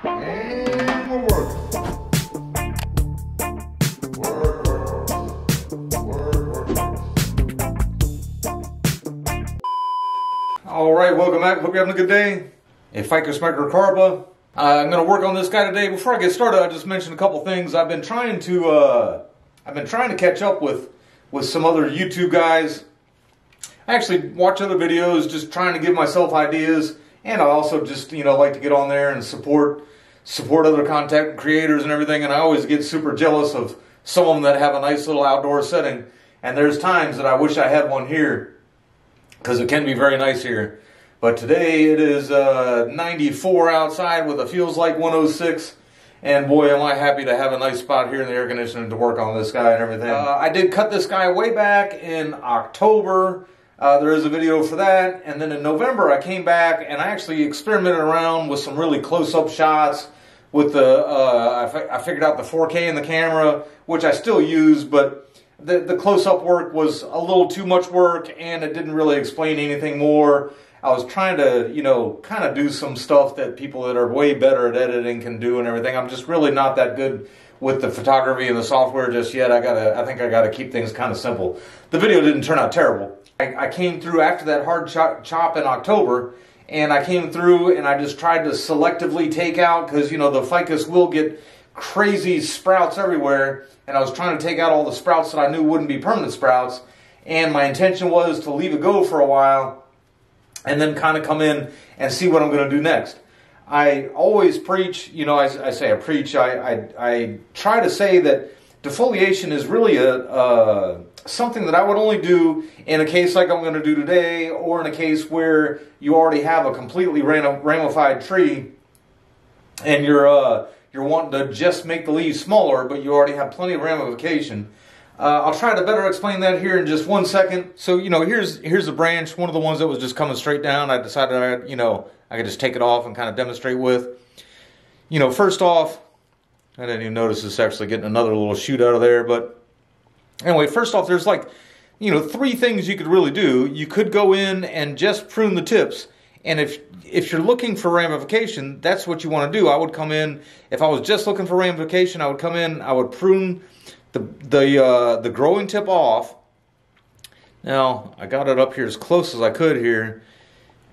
And we're working. Work. All right, welcome back. Hope you're having a good day. A Ficus Microcarpa. I'm going to work on this guy today. Before I get started, I just mentioned a couple things. I've been trying to catch up with some other YouTube guys. I actually watch other videos, just trying to give myself ideas, and I also just like to get on there and support other content creators and everything. And I always get super jealous of some of them that have a nice little outdoor setting. And there's times that I wish I had one here, because it can be very nice here. But today it is 94 outside with a feels like 106. And boy, am I happy to have a nice spot here in the air conditioning to work on this guy and everything. I did cut this guy way back in October. There is a video for that. And then in November I came back and I actually experimented around with some really close-up shots with the, I figured out the 4K in the camera, which I still use, but the close-up work was a little too much work and it didn't really explain anything more. I was trying to, kind of do some stuff that people that are way better at editing can do and everything. I'm just really not that good with the photography and the software just yet. I think I gotta keep things kind of simple. The video didn't turn out terrible. I came through after that hard chop in October, and I came through and I just tried to selectively take out, because the ficus will get crazy sprouts everywhere, and I was trying to take out all the sprouts that I knew wouldn't be permanent sprouts, and my intention was to leave it go for a while and then kind of come in and see what I'm going to do next. I always preach, I try to say that defoliation is really something that I would only do in a case like I'm going to do today, or in a case where you already have a completely ramified tree and you're wanting to just make the leaves smaller, but you already have plenty of ramification. I'll try to better explain that here in just 1 second. So, here's a branch, one of the ones that was just coming straight down. I decided, I could just take it off and kind of demonstrate with. First off, I didn't even notice this actually getting another little shoot out of there. But anyway, first off, there's 3 things you could really do. You could go in and just prune the tips. And if you're looking for ramification, that's what you want to do. I would come in, if I was just looking for ramification, I would come in, I would prune the growing tip off. Now, I got it up here as close as I could here.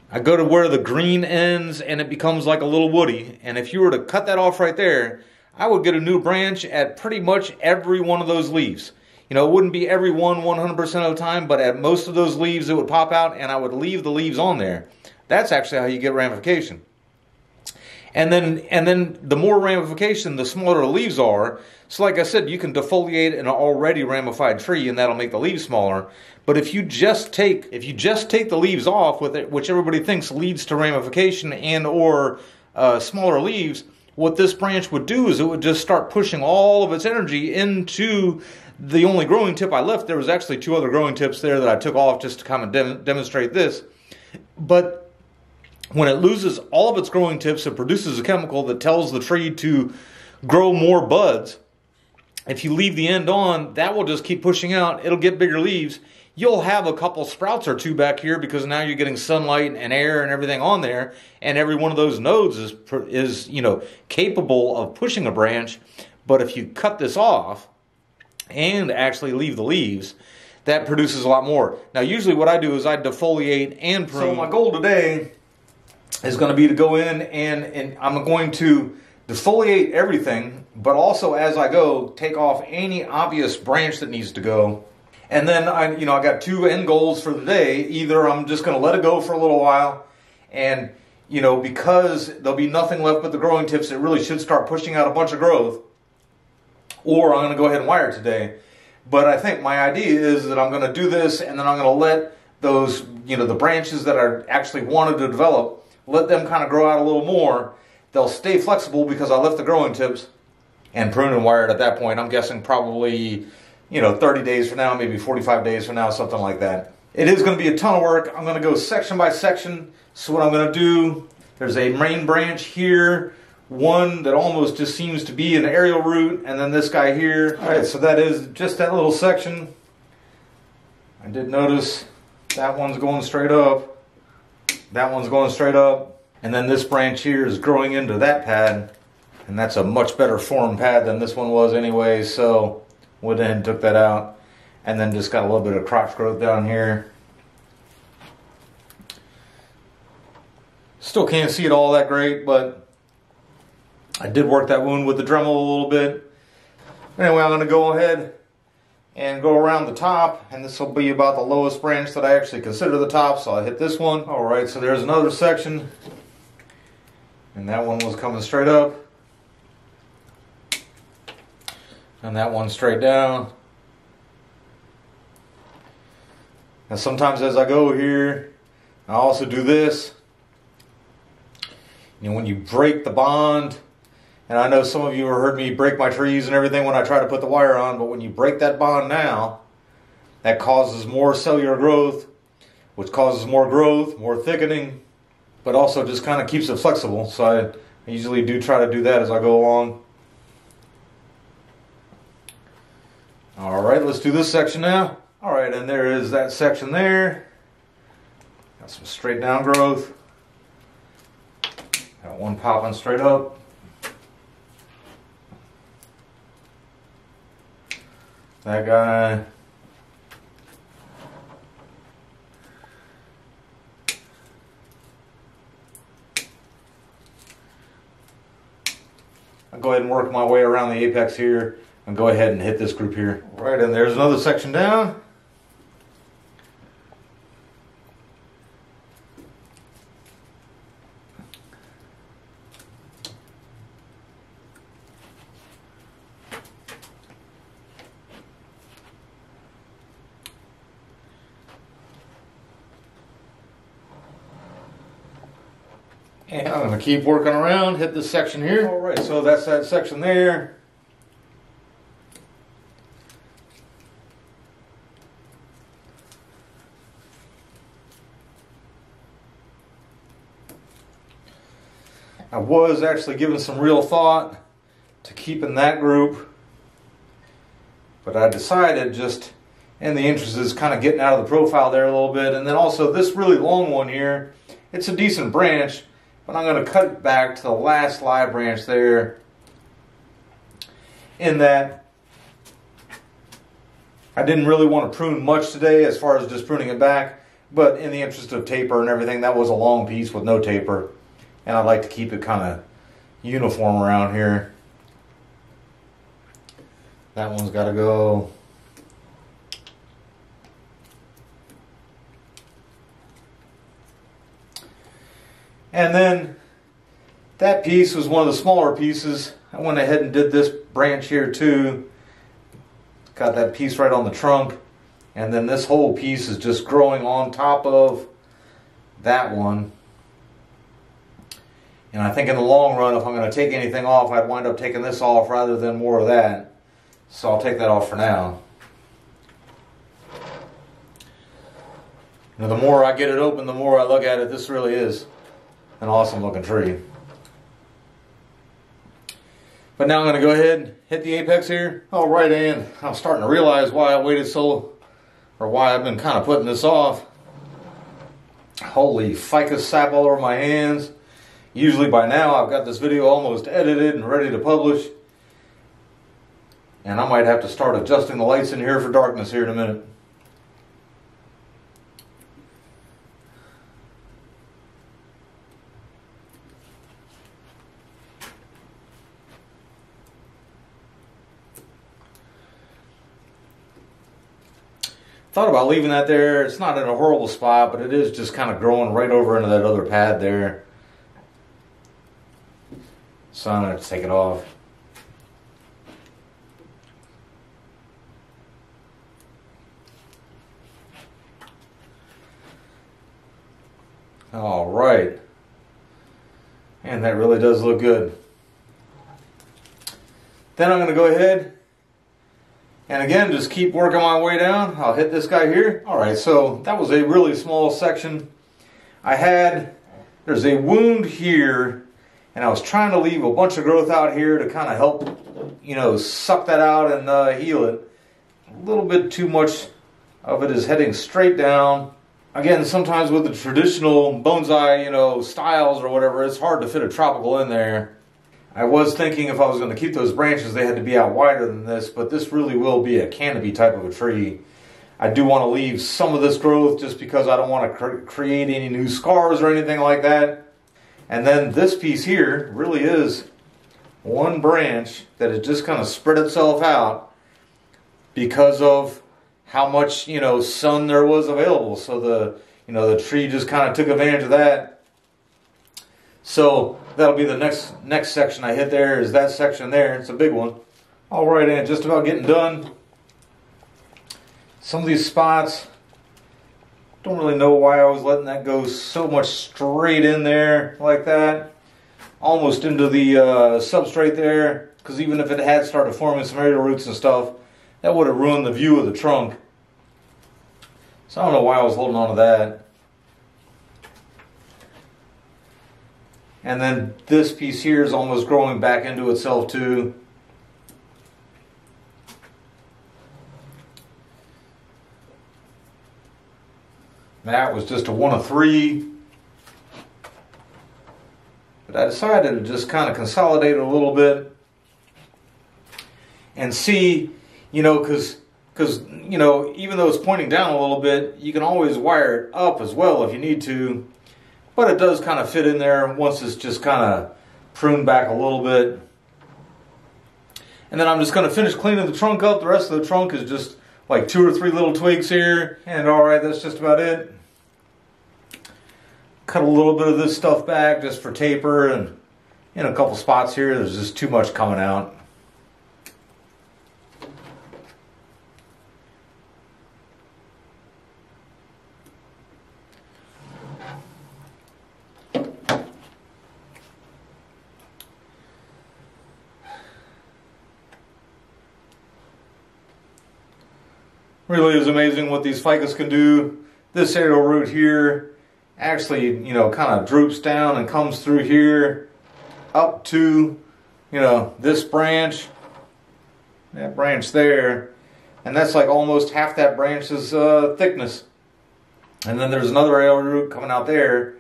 I go to where the green ends and it becomes like a little woody. And if you were to cut that off right there, I would get a new branch at pretty much every one of those leaves. It wouldn't be every one 100% of the time, but at most of those leaves it would pop out, and I would leave the leaves on there. That's actually how you get ramification. And then the more ramification, the smaller the leaves are. So like I said, you can defoliate an already ramified tree and that'll make the leaves smaller. But if you just take the leaves off, with it, which everybody thinks leads to ramification and or smaller leaves, what this branch would do is it would just start pushing all of its energy into the only growing tip I left. There was actually 2 other growing tips there that I took off just to kind of demonstrate this. But when it loses all of its growing tips, it produces a chemical that tells the tree to grow more buds. If you leave the end on, that will just keep pushing out. It'll get bigger leaves. You'll have a couple sprouts or 2 back here because now you're getting sunlight and air and everything on there, and every one of those nodes is capable of pushing a branch. But if you cut this off and actually leave the leaves, that produces a lot more. Now, usually what I do is I defoliate and prune. So my goal today is going to be to go in and I'm going to defoliate everything, but also as I go, take off any obvious branch that needs to go. And then I got 2 end goals for the day. Either I'm just going to let it go for a little while, and because there'll be nothing left but the growing tips, it really should start pushing out a bunch of growth, or I'm going to go ahead and wire it today. But I think my idea is that I'm going to do this, and then I'm going to let those, the branches that I actually wanted to develop, let them kind of grow out a little more. They'll stay flexible because I left the growing tips, and prune and wire it at that point. I'm guessing probably, 30 days from now, maybe 45 days from now, something like that. It is going to be a ton of work. I'm going to go section by section. So what I'm going to do, there's a main branch here, one that almost just seems to be an aerial root, and then this guy here. All right, so that is just that little section. I did notice that one's going straight up. That one's going straight up. And then this branch here is growing into that pad, and that's a much better formed pad than this one was anyway, so went ahead and took that out. And then just got a little bit of crotch growth down here. Still can't see it all that great, but I did work that wound with the Dremel a little bit. Anyway, I'm going to go ahead and go around the top, and this will be about the lowest branch that I actually consider the top, so I'll hit this one. Alright, so there's another section, and that one was coming straight up, and that one straight down. And sometimes as I go here, I also do this. You know, when you break the bond, and I know some of you have heard me break my trees and everything when I try to put the wire on, but when you break that bond now, that causes more cellular growth, which causes more growth, more thickening, but also just kind of keeps it flexible. So I usually do try to do that as I go along. Alright, let's do this section now. Alright, and there is that section there. Got some straight down growth. Got one popping straight up. That guy. I'll go ahead and work my way around the apex here and go ahead and hit this group here. Right, and there's another section down. And I'm going to keep working around, hit this section here. Alright, so that's that section there. I was actually giving some real thought to keeping that group, but I decided just in the interest is kind of getting out of the profile there a little bit. And then also this really long one here, it's a decent branch, but I'm going to cut it back to the last live branch there, in that I didn't really want to prune much today as far as just pruning it back, but in the interest of taper and everything, that was a long piece with no taper, and I'd like to keep it kind of uniform around here. That one's got to go. And then that piece was one of the smaller pieces. I went ahead and did this branch here too. Got that piece right on the trunk. And then this whole piece is just growing on top of that one. And I think in the long run, if I'm going to take anything off, I'd wind up taking this off rather than more of that. So I'll take that off for now. Now, the more I get it open, the more I look at it. This really is an awesome looking tree. But now I'm going to go ahead and hit the apex here. Alright, and I'm starting to realize why I waited so, or why I've been kind of putting this off. Holy ficus sap all over my hands. Usually by now I've got this video almost edited and ready to publish. And I might have to start adjusting the lights in here for darkness here in a minute. Thought about leaving that there. It's not in a horrible spot, but it is just kind of growing right over into that other pad there. So I'm going to have to take it off. All right. And that really does look good. Then I'm going to go ahead and again, just keep working my way down. I'll hit this guy here. Alright, so that was a really small section. There's a wound here, and I was trying to leave a bunch of growth out here to kind of help, you know, suck that out and heal it. A little bit too much of it is heading straight down. again, sometimes with the traditional bonsai, you know, styles or whatever, it's hard to fit a tropical in there. I was thinking if I was going to keep those branches, they had to be out wider than this, but this really will be a canopy type of a tree. I do want to leave some of this growth just because I don't want to create any new scars or anything like that. And then this piece here really is one branch that has just kind of spread itself out because of how much, you know, sun there was available. So the tree just kind of took advantage of that. So that'll be the next section I hit there, is that section there. It's a big one. All right, and just about getting done. Some of these spots, don't really know why I was letting that go so much straight in there like that. Almost into the substrate there, because even if it had started forming some aerial roots and stuff, that would have ruined the view of the trunk. So I don't know why I was holding on to that. And then this piece here is almost growing back into itself too. That was just a 1 of 3. But I decided to just kind of consolidate it a little bit and see, you know, because you know, even though it's pointing down a little bit, you can always wire it up as well if you need to. But it does kind of fit in there once it's just kind of pruned back a little bit. And then I'm just going to finish cleaning the trunk up. The rest of the trunk is just like 2 or 3 little twigs here. And alright, that's just about it. Cut a little bit of this stuff back just for taper, and in a couple spots here there's just too much coming out. Really is amazing what these ficus can do. This aerial root here actually, you know, kind of droops down and comes through here up to, you know, this branch, that branch there, and that's like almost half that branch's thickness. And then there's another aerial root coming out there,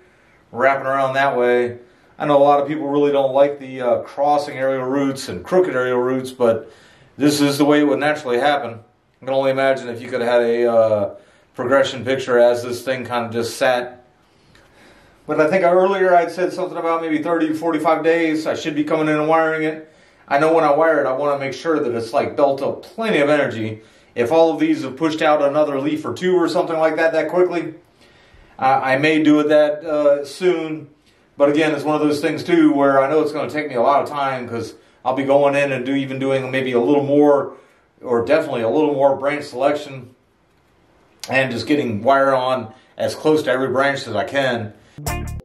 wrapping around that way. I know a lot of people really don't like the crossing aerial roots and crooked aerial roots, but this is the way it would naturally happen. I can only imagine if you could have had a progression picture as this thing kind of just sat. But I think earlier I'd said something about maybe 30 to 45 days. I should be coming in and wiring it. I know when I wire it, I want to make sure that it's like built up plenty of energy. If all of these have pushed out another leaf or 2 or something like that quickly, I may do it that soon. But again, it's one of those things too where I know it's going to take me a lot of time, because I'll be going in and doing maybe a little more, or definitely a little more branch selection, and just getting wire on as close to every branch as I can.